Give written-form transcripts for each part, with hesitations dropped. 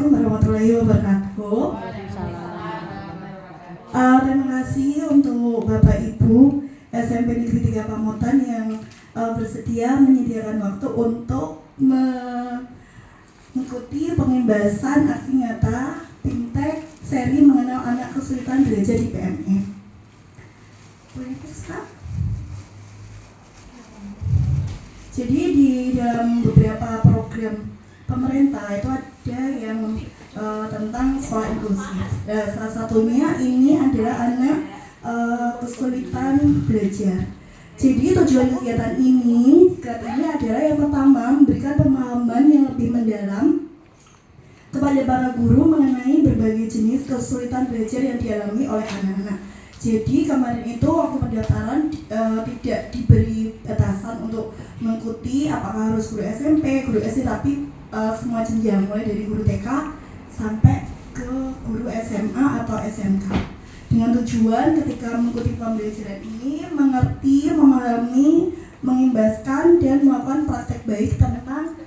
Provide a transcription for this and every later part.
Assalamualaikum warahmatullahi wabarakatuh. Terima kasih untuk Bapak Ibu SMP Negeri 3 Pamotan yang bersedia menyediakan waktu untuk mengikuti pengembasan aksi nyata Fintech seri mengenal anak kesulitan belajar di PME. Jadi di dalam beberapa program pemerintah itu ada yang tentang sekolah inklusif. Salah satunya ini adalah anak kesulitan belajar. Jadi tujuan kegiatan ini adalah yang pertama memberikan pemahaman yang lebih mendalam kepada para guru mengenai berbagai jenis kesulitan belajar yang dialami oleh anak-anak. Jadi kemarin itu waktu pendaftaran tidak diberi batasan untuk mengikuti apakah harus guru SMP, guru SD, tapi semua jenjang mulai dari guru TK sampai ke guru SMA atau SMK. Dengan tujuan ketika mengikuti pembelajaran ini mengerti, memahami, mengimbaskan dan melakukan praktek baik tentang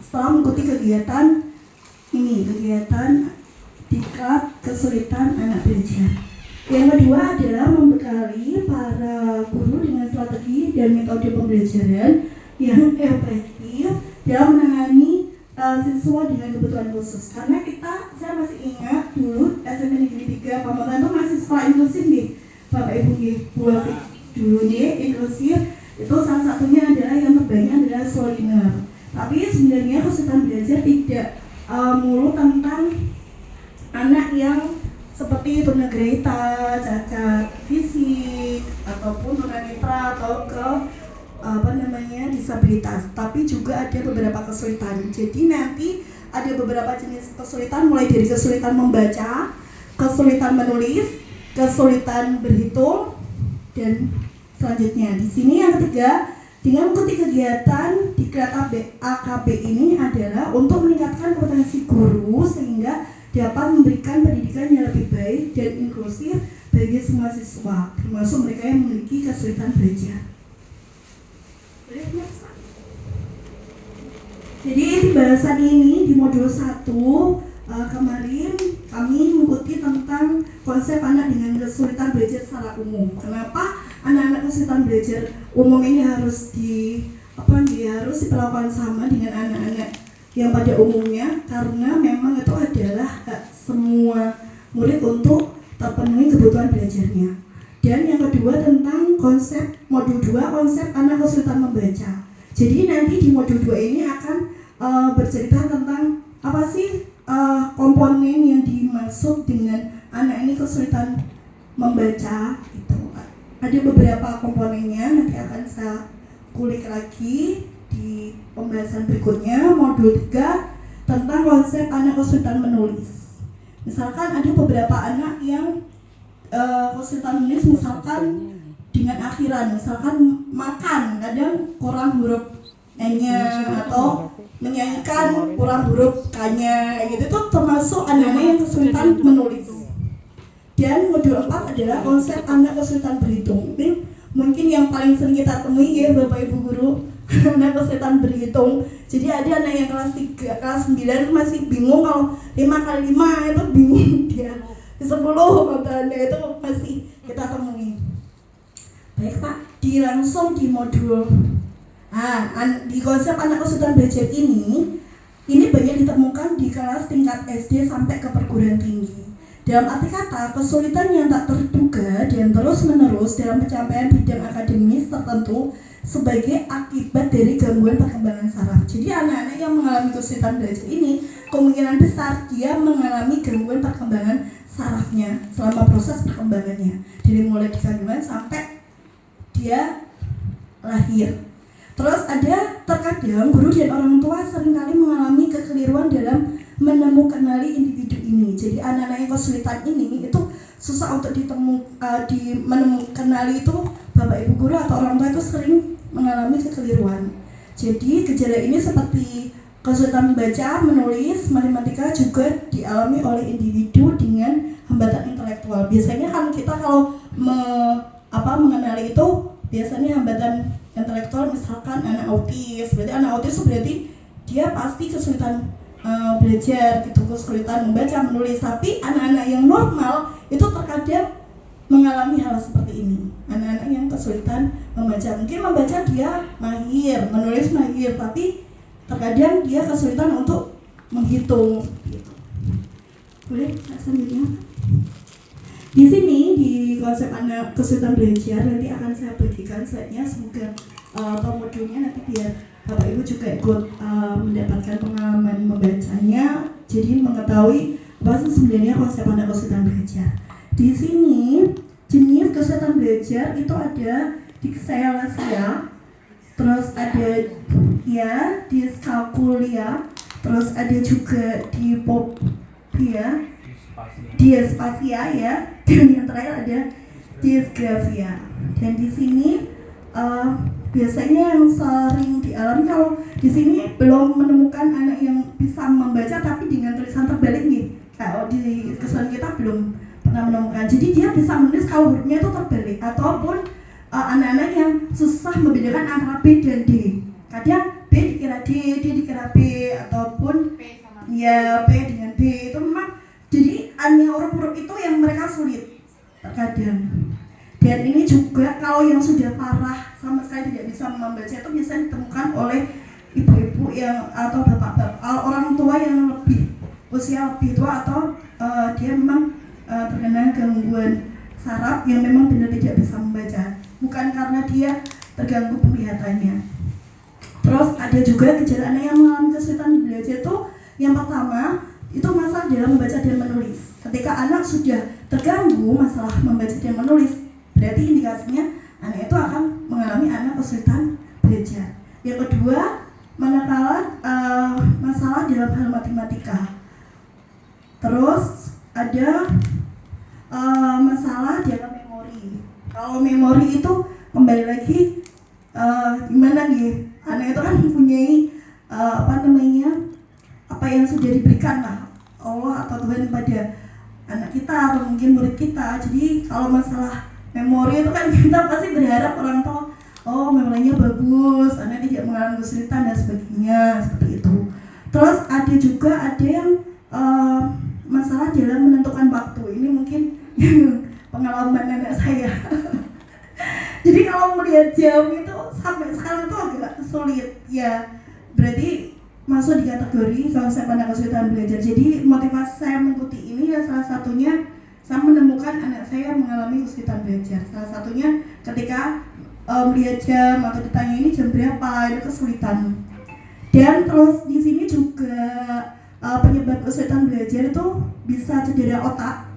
setelah mengikuti kegiatan ini, kegiatan tingkat kesulitan anak belajar. Yang kedua adalah membekali para guru dengan strategi dan metode pembelajaran yang efektif dalam menangani siswa dengan kebutuhan khusus. Karena saya masih ingat dulu SMP Negeri 3 Pamotan itu masih sekolah inklusif nih, Bapak Ibu buat dulu nih inklusif itu salah satunya adalah yang terbanyak adalah Soliner. Tapi sebenarnya kesulitan belajar tidak mulu tentang anak yang seperti tunagrahita, cacat fisik, ataupun tunanetra atau disabilitas, tapi juga ada beberapa kesulitan. Jadi nanti ada beberapa jenis kesulitan mulai dari kesulitan membaca, kesulitan menulis, kesulitan berhitung, dan selanjutnya. Di sini yang ketiga, dengan mengikuti kegiatan di AKB ini adalah untuk meningkatkan kompetensi guru sehingga dapat memberikan pendidikan yang lebih baik dan inklusif bagi semua siswa, termasuk mereka yang memiliki kesulitan belajar. Jadi bahasan ini di modul 1 kemarin kami mengikuti tentang konsep anak dengan kesulitan belajar secara umum. Kenapa anak-anak kesulitan belajar umum ini harus diperlakukan sama dengan anak-anak yang pada umumnya, karena memang itu adalah hak semua murid untuk terpenuhi kebutuhan belajarnya. Dan yang kedua tentang konsep modul 2, konsep anak kesulitan membaca. Jadi nanti di modul 2 ini akan bercerita tentang apa sih komponen yang dimaksud dengan anak ini kesulitan membaca itu. Ada beberapa komponennya, nanti akan saya kulik lagi di pembahasan berikutnya. Modul 3 tentang konsep anak kesulitan menulis. Misalkan ada beberapa anak yang kesulitan menulis misalkan dengan akhiran, misalkan makan kadang kurang huruf N-nya atau menyanyikan kurang huruf K-nya gitu, itu termasuk anak-anak yang kesulitan menulis. Dan modul 4 adalah konsep anak kesulitan berhitung. Ini mungkin yang paling sering kita temui ya Bapak Ibu guru, anak kesulitan berhitung. Jadi ada anak yang kelas 3, kelas 9 masih bingung kalau 5 kali 5 itu bingung dia. Di 10 katanya itu masih kita temui. Baik Pak, langsung di modul di konsep anak kesulitan belajar ini banyak ditemukan di kelas tingkat SD sampai ke perguruan tinggi. Dalam arti kata, kesulitan yang tak terduga dan terus-menerus dalam pencapaian bidang akademis tertentu sebagai akibat dari gangguan perkembangan saraf. Jadi anak-anak yang mengalami kesulitan belajar ini kemungkinan besar dia mengalami gangguan perkembangan sarafnya selama proses perkembangannya, dari mulai di kandungan sampai dia lahir. Terus ada terkadang guru dan orang tua seringkali mengalami kekeliruan dalam menemukan individu ini. Jadi anak-anak yang kesulitan ini itu susah untuk menemukan itu. Bapak Ibu guru atau orang tua itu sering mengalami kekeliruan. Jadi gejala ini seperti kesulitan membaca, menulis, matematika juga dialami oleh individu dengan hambatan intelektual. Biasanya kan kita kalau mengenali itu biasanya hambatan intelektual, misalkan anak autis. Berarti anak autis berarti dia pasti kesulitan belajar gitu, kesulitan membaca menulis. Tapi anak-anak yang normal itu terkadang mengalami hal seperti ini. Anak-anak yang kesulitan membaca, mungkin membaca dia mahir, menulis mahir, tapi terkadang dia kesulitan untuk menghitung gitu. Boleh selanjutnya. Di sini di konsep anak kesulitan belajar nanti akan saya bagikan slide-nya, semoga atau modulnya nanti biar Bapak Ibu juga ikut mendapatkan pengalaman membacanya, jadi mengetahui apa sih sebenarnya konsep anak kesulitan belajar. Di sini jenis kesulitan belajar itu ada dyslexia, terus ada ya dyskalkulia, terus ada juga dyspasia ya, dan yang terakhir ada dysgrafia. Dan di sini biasanya yang sering dialami, kalau di sini belum menemukan anak yang bisa membaca tapi dengan tulisan terbalik nih. Kalau di kesulitan kita belum pernah menemukan. Jadi dia bisa menulis kalau hurufnya itu terbalik, ataupun anak-anak yang susah membedakan antara B dan D. Kadang B dikira D, D dikira B, ataupun ya B dengan B. Itu memang jadi hanya huruf-huruf itu yang mereka sulit terkadang. Dan ini juga kalau yang sudah parah sama sekali tidak bisa membaca itu biasanya ditemukan oleh ibu-ibu yang atau bapak-bapak, orang tua yang lebih usia lebih tua, atau dia memang terkena gangguan saraf yang memang benar tidak bisa membaca, bukan karena dia terganggu penglihatannya. Terus ada juga gejala anak yang mengalami kesulitan belajar itu, yang pertama itu masalah dalam membaca dan menulis. Ketika anak sudah terganggu masalah membaca dan menulis, berarti indikasinya anak itu akan mengalami anak kesulitan belajar. Yang kedua, manakala masalah dalam hal matematika. Terus ada masalah dalam memori. Kalau memori itu kembali lagi gimana nih? Anak itu kan mempunyai apa yang sudah diberikan lah Allah atau Tuhan kepada anak kita atau mungkin murid kita. Jadi kalau masalah memori itu kan kita pasti berharap orang tua, oh memorinya bagus, anak tidak mengalami kesulitan dan sebagainya, seperti itu. Terus ada yang masalah dalam menentukan waktu. Ini mungkin pengalaman anak saya. Jadi kalau melihat jam itu sampai sekarang itu agak sulit ya, berarti masuk di kategori konsep anak kesulitan belajar. Jadi motivasi saya mengikuti ini ya salah satunya saya menemukan anak saya mengalami kesulitan belajar. Salah satunya ketika melihat jam atau ditanya ini jam berapa, itu kesulitan. Dan terus di sini juga penyebab kesulitan belajar itu bisa cedera otak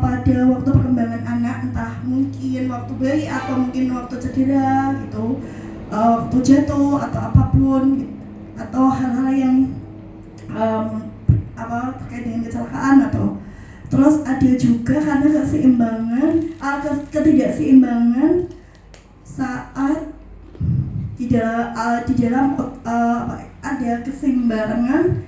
pada waktu perkembangan anak, entah mungkin waktu bayi atau mungkin waktu cedera gitu, waktu jatuh atau apapun gitu, atau hal-hal yang terkait dengan kecelakaan atau. Terus ada juga karena ketidakseimbangan saat di dalam ada keseimbangan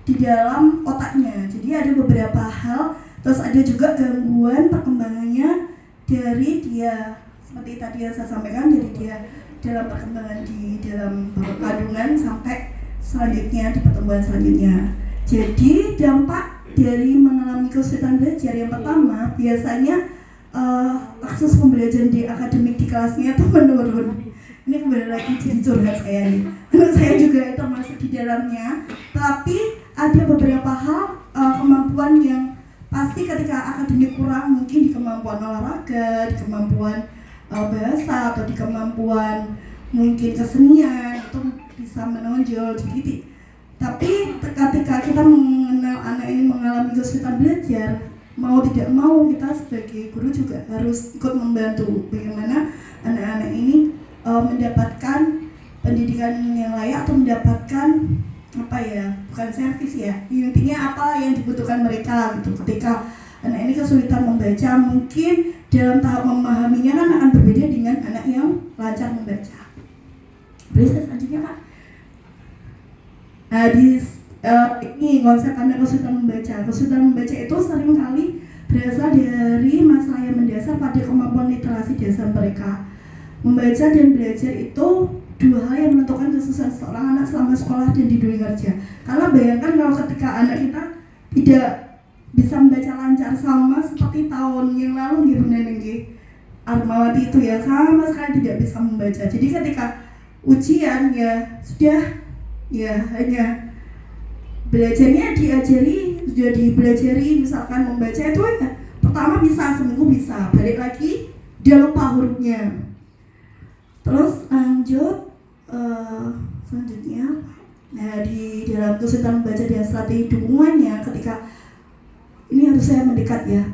di dalam otaknya. Jadi ada beberapa hal. Terus ada juga gangguan perkembangannya dari dia, seperti tadi yang saya sampaikan, dari dia dalam perkembangan di dalam kandungan sampai selanjutnya di pertumbuhan selanjutnya. Jadi dampak dari mengalami kesulitan belajar yang pertama, biasanya akses pembelajaran di akademik di kelasnya itu menurun. Ini kembali lagi jadi curhat saya nih. Karena saya juga termasuk di dalamnya. Tapi ada beberapa hal kemampuan yang pasti ketika akademik kurang, mungkin di kemampuan olahraga, di kemampuan bahasa, atau di kemampuan mungkin kesenian, itu bisa menonjol. Jadi tapi ketika kita mengenal anak ini mengalami kesulitan belajar, mau tidak mau kita sebagai guru juga harus ikut membantu bagaimana anak-anak ini mendapatkan pendidikan yang layak atau mendapatkan bukan servis ya, intinya apa yang dibutuhkan mereka gitu. Ketika anak ini kesulitan membaca, mungkin dalam tahap memahaminya kan akan berbeda dengan anak yang lancar membaca. Bisa selanjutnya Pak. Nah ini konsep anak kesulitan membaca. Kesulitan membaca itu seringkali berasal dari masalah yang mendasar pada kemampuan literasi dasar mereka. Membaca dan belajar itu dua hal yang menentukan kesuksesan seorang anak selama sekolah dan di dunia kerja. Karena bayangkan kalau ketika anak kita tidak bisa membaca lancar sama seperti tahun yang lalu gitu Nenenggi Armawati itu ya sama sekali tidak bisa membaca. Jadi ketika ujian ya sudah ya hanya belajarnya sudah dibelajari misalkan membaca itu ya pertama bisa seminggu bisa balik lagi dia lupa hurufnya. Terus lanjut selanjutnya nah di dalam kesulitan membaca dan strategi dukungannya ketika ini harus saya mendekat ya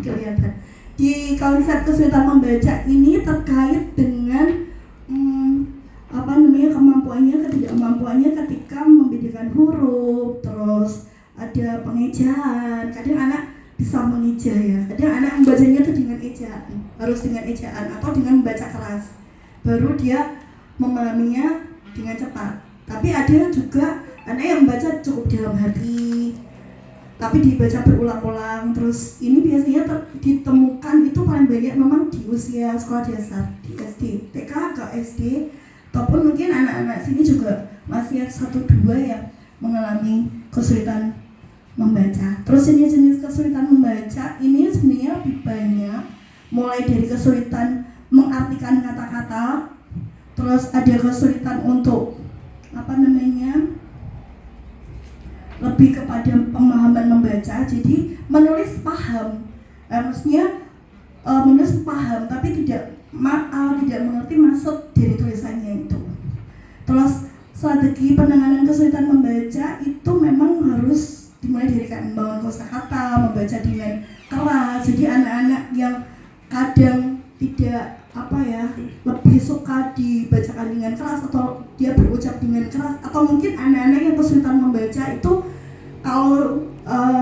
kelihatan di konsep kesulitan membaca ini terkait dengan ketidakmampuannya ketika membedakan huruf, terus ada pengejaan. Kadang anak bisa mengeja ya, kadang anak membacanya itu dengan ejaan, harus dengan ejaan atau dengan membaca keras, baru dia memahaminya dengan cepat. Tapi ada juga anak yang membaca cukup dalam hati, tapi dibaca berulang-ulang. Terus ini biasanya ditemukan itu paling banyak memang di usia sekolah dasar, di SD, TK ke SD, ataupun mungkin anak-anak sini juga masih 1-2 yang mengalami kesulitan membaca. Terus jenis-jenis kesulitan membaca ini sebenarnya lebih banyak, mulai dari kesulitan mengartikan kata-kata, terus ada kesulitan untuk lebih kepada pemahaman membaca. Jadi menulis paham, menulis paham tapi tidak mengerti maksud dari tulisannya itu. Terus strategi penanganan kesulitan membaca itu memang harus dimulai dari membangun kosakata, membaca dengan keras. Jadi anak-anak yang kadang tidak lebih suka dibacakan dengan keras atau dia berucap dengan keras, atau mungkin anak-anak yang kesulitan membaca itu kalau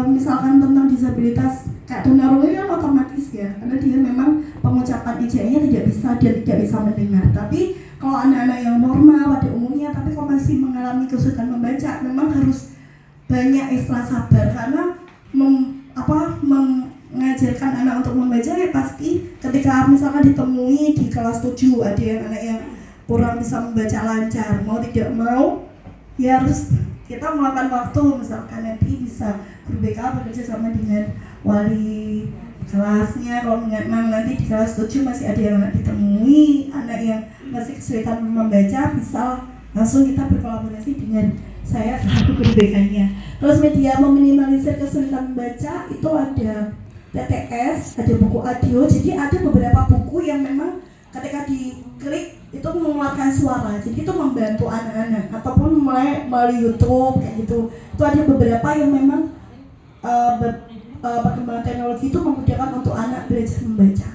misalkan tentang disabilitas kayak tunarungu kan otomatis ya, karena dia memang pengucapan ijanya tidak bisa dan tidak bisa mendengar. Tapi kalau anak-anak yang normal pada umumnya tapi kok masih mengalami kesulitan membaca, memang harus banyak ekstra sabar, karena mengajarkan anak untuk membaca ya pasti ketika misalkan ditemui di kelas 7 ada yang anak yang kurang bisa membaca lancar, mau tidak mau ya harus kita meluangkan waktu, misalkan nanti bisa guru BK bekerja sama dengan wali kelasnya. Kalau memang nanti di kelas 7 masih ada yang anak ditemui, anak yang masih kesulitan membaca, bisa langsung kita berkolaborasi dengan saya sebagai guru BK-nya. Terus media meminimalisir kesulitan membaca itu ada TTS, ada buku audio. Jadi ada beberapa buku yang memang ketika diklik itu mengeluarkan suara, jadi itu membantu anak-anak, ataupun melalui YouTube kayak gitu. Itu ada beberapa yang memang perkembangan teknologi itu memudahkan untuk anak belajar membaca.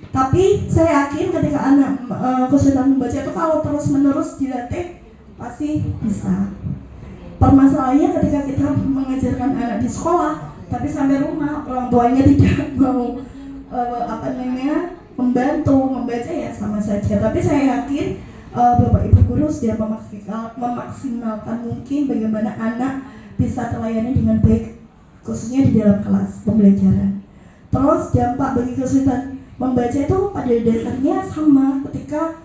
Tapi saya yakin ketika anak kesulitan membaca itu kalau terus-menerus dilatih pasti bisa. Permasalahannya ketika kita mengajarkan anak di sekolah, tapi sampai rumah orang tuanya tidak mau membantu membaca ya sama saja. Tapi saya yakin Bapak Ibu guru sudah memaksimalkan mungkin bagaimana anak bisa terlayani dengan baik, khususnya di dalam kelas pembelajaran. Terus dampak bagi kesulitan membaca itu pada dasarnya sama ketika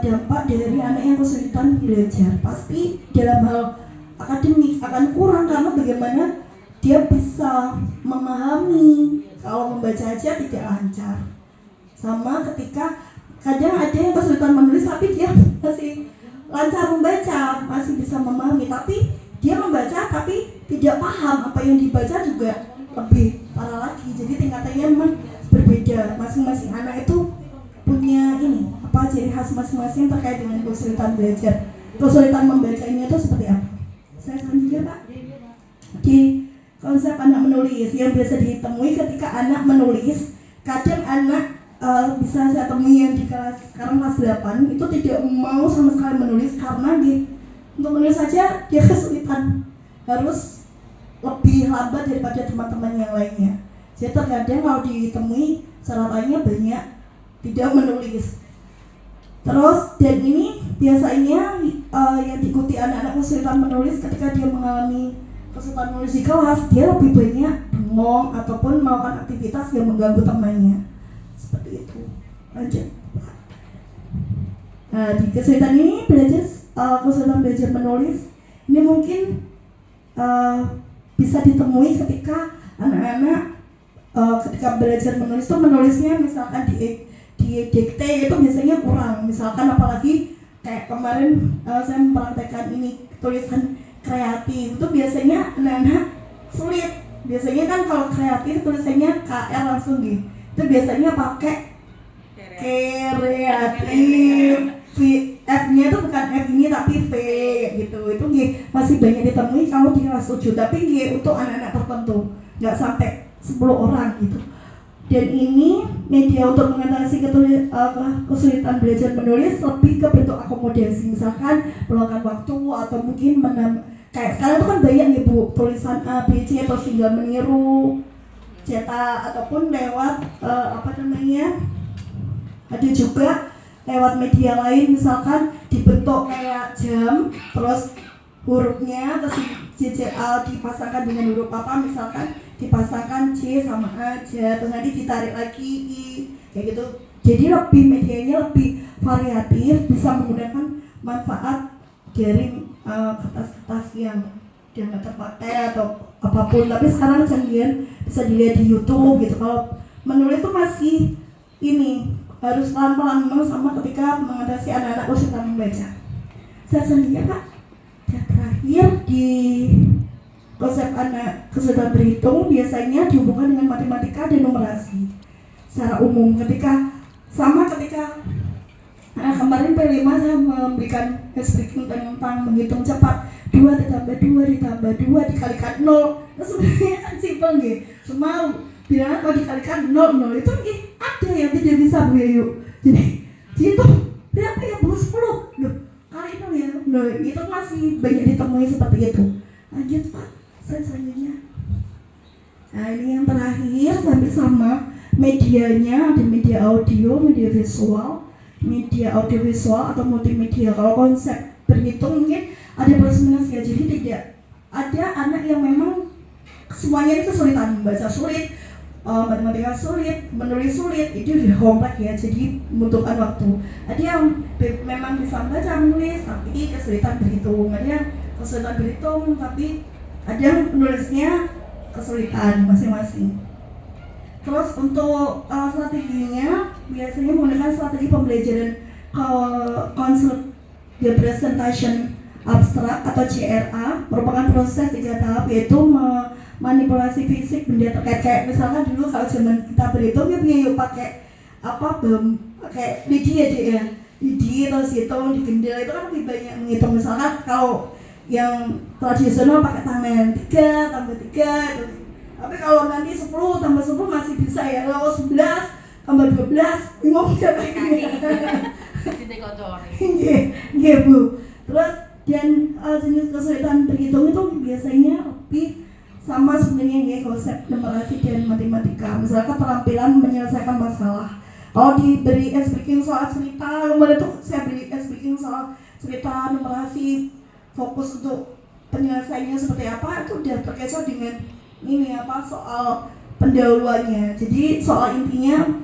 dampak dari anak yang kesulitan belajar. Pasti dalam hal akademik akan kurang, karena bagaimana dia bisa memahami kalau membaca aja tidak lancar. Sama ketika kadang ada yang kesulitan menulis tapi dia masih lancar membaca, masih bisa memahami, tapi dia membaca tapi tidak paham apa yang dibaca juga lebih parah lagi. Jadi tingkatannya memang berbeda, masing-masing anak itu punya ciri khas masing-masing terkait dengan kesulitan belajar. Kesulitan membacanya itu seperti apa? Saya selanjutnya Pak, di konsep anak menulis yang biasa ditemui ketika anak menulis. Kadang anak bisa saya temui yang di sekarang kelas 8 itu tidak mau sama sekali menulis, karena untuk menulis saja dia kesulitan, harus lebih lambat daripada teman-teman yang lainnya. Jadi terkadang kalau ditemui catatannya banyak tidak menulis. Terus dan ini biasanya yang diikuti anak-anak kesulitan menulis ketika dia mengalami kesulitan menulis di kelas, dia lebih banyak bengong ataupun melakukan aktivitas yang mengganggu temannya. Seperti itu. Lanjut. Di kesulitan ini belajar kesulitan belajar menulis ini mungkin bisa ditemui ketika anak-anak ketika belajar menulis itu menulisnya misalkan di dikte itu biasanya kurang, misalkan apalagi kayak kemarin saya mempraktekkan ini tulisan kreatif itu biasanya anak-anak sulit. Biasanya kan kalau kreatif tulisannya KR langsung gitu, itu biasanya pakai kreatif, F-nya itu bukan F ini tapi V gitu. Itu masih banyak ditemui kalau di kelas 7, tapi untuk anak-anak tertentu nggak sampai 10 orang gitu. Dan ini media untuk mengatasi kesulitan belajar menulis lebih ke bentuk akomodasi, misalkan meluangkan waktu atau mungkin kayak sekarang itu kan banyak nih Bu, tulisan A, B, C atau tinggal meniru, cetak ataupun lewat ada juga lewat media lain, misalkan dibentuk kayak jam, terus hurufnya terus JJA dipasangkan dengan huruf apa, misalkan dipasangkan C sama A aja, terus nanti ditarik lagi I, kayak gitu. Jadi lebih medianya lebih variatif, bisa menggunakan manfaat dari kertas-kertas yang nggak terpakai atau apapun. Tapi sekarang canggih bisa dilihat di YouTube gitu. Kalau menulis tuh masih ini harus pelan-pelan sama ketika mengatasi anak-anak kesulitan membaca. Saya sendiri Pak. Dan terakhir di konsep anak kesulitan berhitung biasanya dihubungkan dengan matematika dan numerasi secara umum. Ketika kemarin P5 saya memberikan speaking tentang menghitung cepat 2 ditambah 2 ditambah 2 dikalikan 0. Nah, sebenarnya kan simpel gitu. Cuma bilang kalau dikalikan 0 itu ada yang tidak bisa Bu Yayu. Jadi itu berapa ya Bu? 10 loh, kali 0 ya. Loh, itu masih banyak ditemui seperti itu. Lanjut Pak, selanjutnya. Nah ini yang terakhir sampai sama medianya, ada media audio, media visual atau multimedia. Kalau konsep berhitung mungkin ada plus minus ya, jadi tidak ada anak yang memang semuanya itu kesulitan, baca sulit, matematika sulit, menulis sulit, itu udah kompleks ya, jadi membutuhkan waktu. Ada yang memang bisa baca menulis tapi kesulitan berhitung, ada yang kesulitan berhitung tapi ada yang menulisnya kesulitan masing-masing. Terus untuk strateginya biasanya menggunakan strategi pembelajaran concept representation abstrak atau CRA, merupakan proses 3 tahap, yaitu manipulasi fisik benda terkait. Kayak misalkan dulu kalau zaman kita berhitung ya pakai pakai lidi ya, lidi terus hitung di gendel, itu kan lebih banyak menghitung. Misalkan kalau yang tradisional pakai tangan 3 tambah 3 gitu. Tapi kalau nanti 10 tambah 10 masih bisa ya. Kalau 11 tambah 12 bingung ya kayak gini. Iya Bu. Terus dan jenis kesulitan berhitung itu biasanya lebih sama sebenarnya ya, konsep numerasi dan matematika. Misalkan keterampilan menyelesaikan masalah. Kalau diberi speaking soal cerita, kemarin tuh saya beri speaking soal cerita numerasi, fokus untuk penyelesaiannya seperti apa, itu udah terkecoh dengan soal pendahuluannya. Jadi soal intinya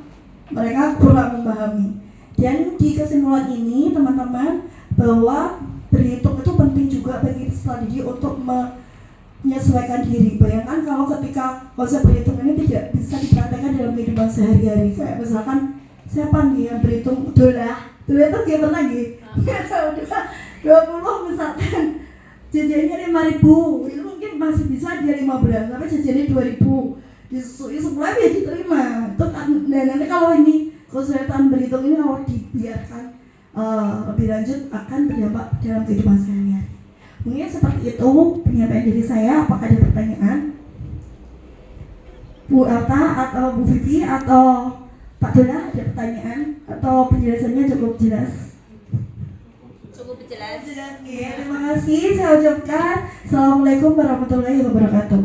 mereka kurang memahami. Dan di kesimpulan ini teman-teman, bahwa berhitung itu penting juga bagi peserta didik untuk menyesuaikan diri. Bayangkan kalau ketika konsep berhitung ini tidak bisa dipraktekkan dalam kehidupan sehari-hari. Kayak misalkan siapa nih yang berhitung dolar itu dia pernah gitu. Udah 20 misalkan jajannya 5.000, itu mungkin masih bisa dia 15, tapi jajannya 2.000 disusui 10 ya diterima. Itu kan, dan nanti kalau ini kesulitan berhitung ini kalau dibiarkan lebih lanjut akan berdampak dalam kehidupan sehari-hari. Mungkin seperti itu penyampaian dari saya. Apakah ada pertanyaan? Bu Alta atau Bu Vivi atau Pak Dola, ada pertanyaan atau penjelasannya cukup jelas? Cukup jelas. Ya, terima kasih. Saya ucapkan Assalamualaikum warahmatullahi wabarakatuh.